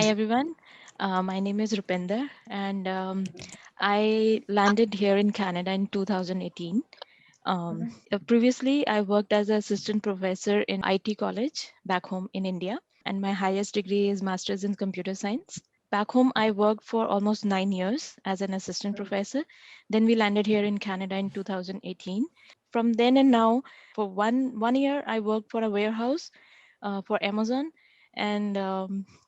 everyone. My name is Rupinder, and I landed here in Canada in 2018. Previously, I worked as an assistant professor in IT college back home in India, and my highest degree is Master's in Computer Science. Back home, I worked for almost 9 years as an assistant professor. Then we landed here in Canada in 2018. From then and now, for one year, I worked for a warehouse for Amazon, and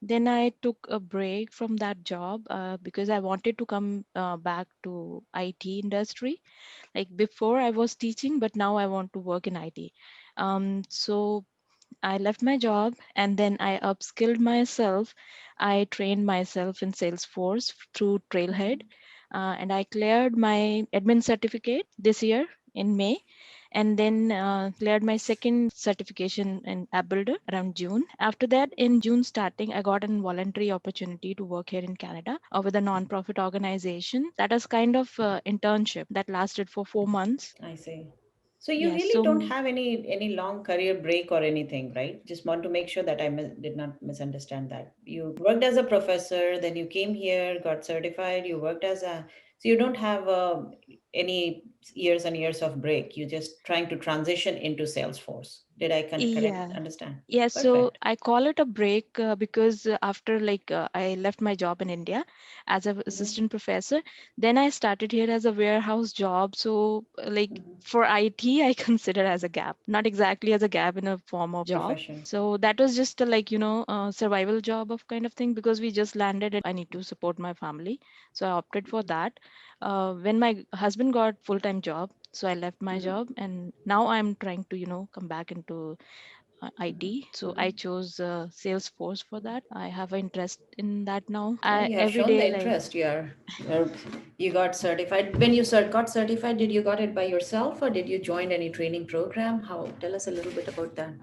then I took a break from that job because I wanted to come back to IT industry. Like before, I was teaching, but now I want to work in IT. So I left my job and then I upskilled myself. I trained myself in Salesforce through Trailhead, and I cleared my admin certificate this year in May, and then cleared my second certification in App Builder around June. After that, in June starting, I got a voluntary opportunity to work here in Canada with a non-profit organization. That was kind of internship that lasted for 4 months. I see. So you Yes, really so don't have any long career break or anything, right? Just want to make sure that did not misunderstand that. You worked as a professor, then you came here, got certified, you worked as a, so you don't have any years and years of break. You're just trying to transition into Salesforce. Did I correct yeah. understand? Yeah, so Perfect. I call it a break because after I left my job in India as an Mm-hmm. assistant professor, then I started here as a warehouse job. So Mm-hmm. for IT, I consider as a gap, not exactly as a gap in a form of job. Profession. So that was just a survival job of kind of thing because we just landed and I need to support my family. So I opted for that. When my husband got full-time job, so I left my Mm-hmm. job and now I'm trying to, come back into IT. So Mm-hmm. I chose Salesforce for that. I have an interest in that now. Yeah, I you have every shown the day like interest. You're you got certified. When you got certified, did you got it by yourself or did you join any training program? How? Tell us a little bit about that.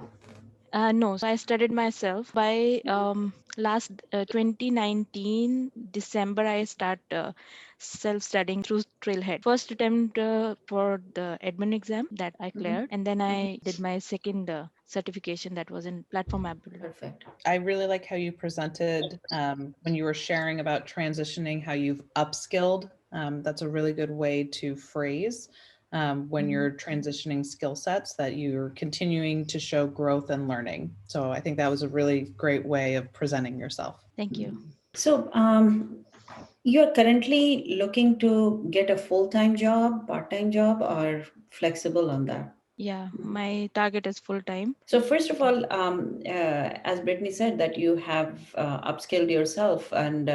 no, so I studied myself. By last 2019 December, I start self-studying through Trailhead. First attempt for the admin exam that I Mm-hmm. cleared, and then Mm-hmm. I did my second certification that was in Platform App Builder. Perfect. I really like how you presented when you were sharing about transitioning, how you've upskilled. That's a really good way to phrase when Mhm. you're transitioning skill sets that you're continuing to show growth and learning. So I think that was a really great way of presenting yourself. Thank you. So, you're currently looking to get a full-time job, part-time job, or flexible on that? Yeah, my target is full time. So first of all, as Brittany said, that you have upskilled yourself and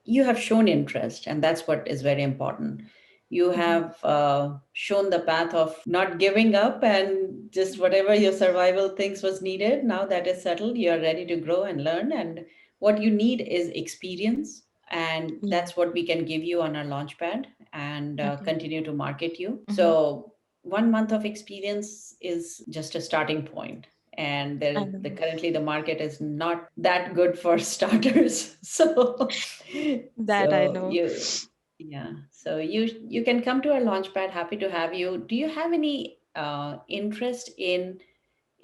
you have shown interest, and that's what is very important. You Mhm. have shown the path of not giving up and just whatever your survival things was needed. Now that is settled, you are ready to grow and learn. And what you need is experience, and Yeah. that's what we can give you on our launchpad and Okay. continue to market you. Hmm. So 1 month of experience is just a starting point, and I the know currently the market is not that good for starters. So that. I so know. you yeah, so you can come to our launchpad. Happy to have you. Do you have any interest in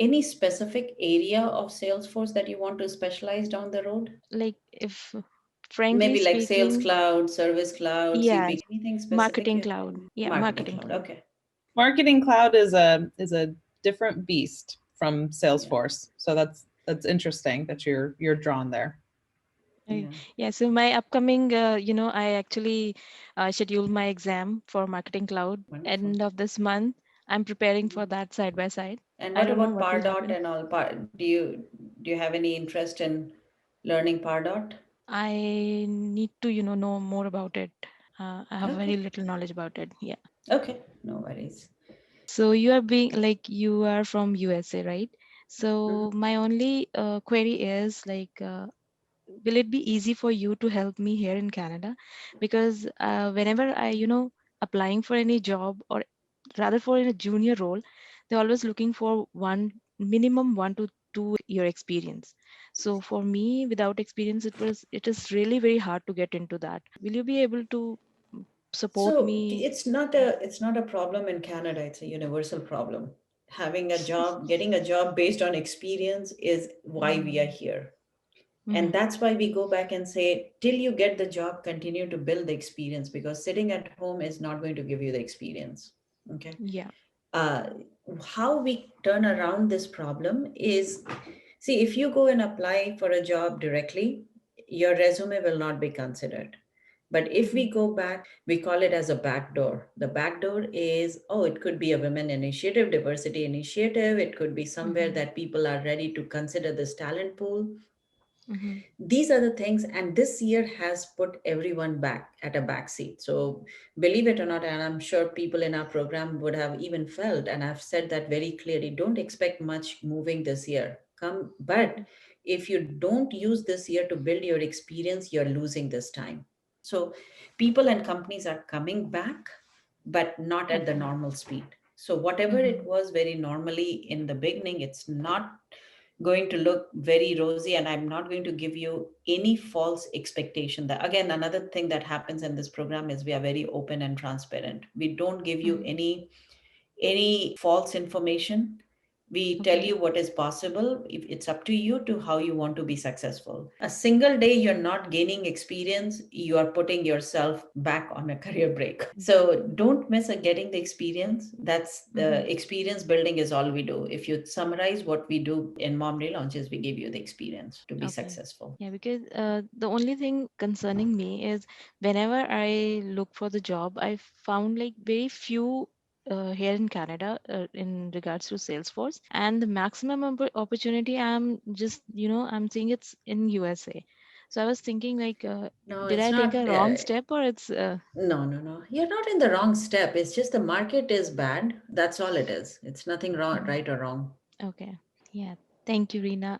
any specific area of Salesforce that you want to specialize down the road? Like, if frankly Maybe like Sales speaking, Cloud, Service Cloud, yes, CP, anything specific marketing you? cloud. Yeah, Marketing marketing Cloud. cloud. Okay. Marketing Cloud is a different beast from Yeah. Salesforce. So that's interesting that you're drawn there. Yeah. Yeah, so my upcoming, I actually scheduled my exam for marketing cloud Wonderful. end of this month. I'm preparing for that side by side. And I what don't know about what will Pardot happen. and all? Do you have any interest in learning Pardot? I need to, know more about it. I have very Okay. little knowledge about it. Yeah. Okay. No worries. So you are being like you are from USA, right? Mhm. So my only query is will it be easy for you to help me here in Canada? Because whenever I, applying for any job or rather for a junior role, they're always looking for one minimum 1 to 2 year experience. So for me, without experience, it is really very hard to get into that. Will you be able to support So me? it's not a problem in Canada. It's a universal problem. Having a job, getting a job based on experience is why we are Mm, here. And Mhm. that's why we go back and say, till you get the job, continue to build the experience, because sitting at home is not going to give you the experience. Okay. Yeah. uh, how we turn around this problem is, see, if you go and apply for a job directly, your resume will not be considered. But if we Mhm. go back, we call it as a back door. The back door is, oh, it could be a women initiative, diversity initiative. It could be somewhere Mhm. that people are ready to consider this talent pool. Mhm. These are the things, and this year has put everyone back at a back seat. So believe it or not, and I'm sure people in our program would have even felt, and I've said that very clearly, don't expect much moving this year. Come, but if you don't use this year to build your experience, you're losing this time. So people and companies are coming back, but not at the Okay. normal speed. So whatever it Mhm. was very normally in the beginning, it's not going to look very rosy, and I'm not going to give you any false expectation. That, again, another thing that happens in this program is we are very open and transparent. We don't give you Mhm. any false information. We tell Okay. you what is possible. If it's up to you to how you want to be successful. A single day you're not gaining experience, you are putting yourself back on a career break. So don't miss getting the experience. That's Mhm. the experience building is all we do. If you summarize what we do in Mom Relaunches, we give you the experience to be Okay. successful. Yeah, because the only thing concerning me is whenever I look for the job, I found like very few here in Canada in regards to Salesforce, and the maximum opportunity I'm just I'm seeing it's in USA. So I was thinking like, No, did it's I take not. a wrong step or it's No, no, no. You're not in the wrong step. It's just the market is bad. That's all it is. It's nothing wrong, mhm. right or wrong. Okay. Yeah. Thank you, Reena.